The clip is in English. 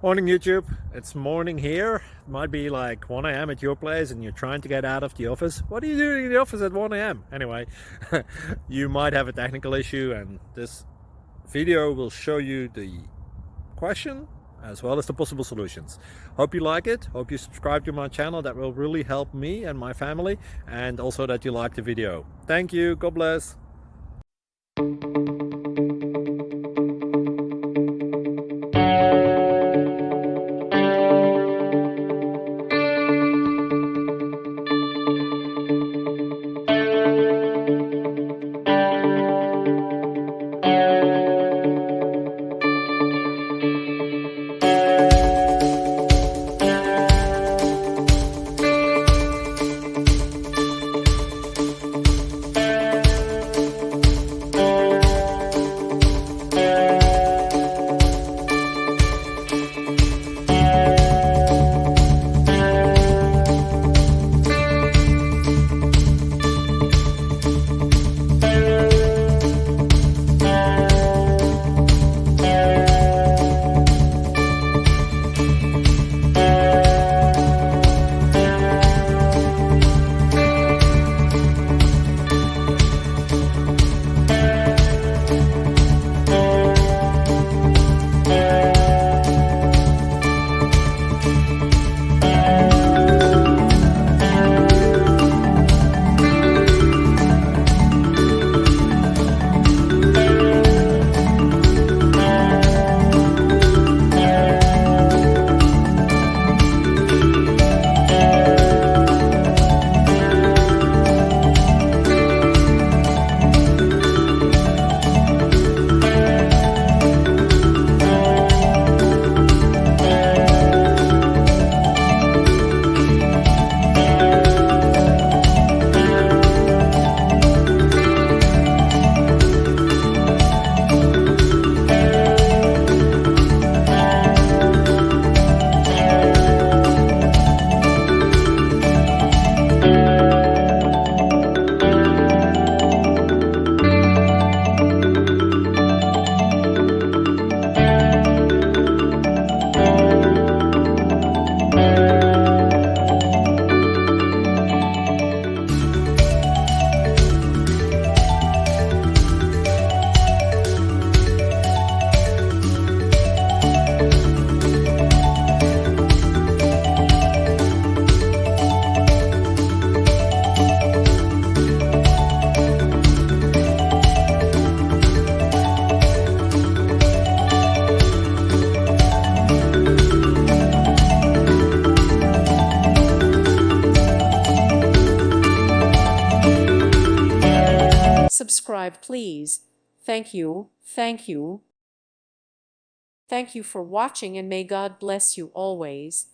Morning YouTube, it's morning here. It might be like 1 a.m. at your place and you're trying to get out of the office. What are you doing in the office at 1 a.m.? Anyway, you might have a technical issue and this video will show you the question as well as the possible solutions. Hope you like it, hope you subscribe to my channel. That will really help me and my family, and also that you like the video. Thank you, God bless. Subscribe, please. Thank you. Thank you. Thank you for watching, and may God bless you always.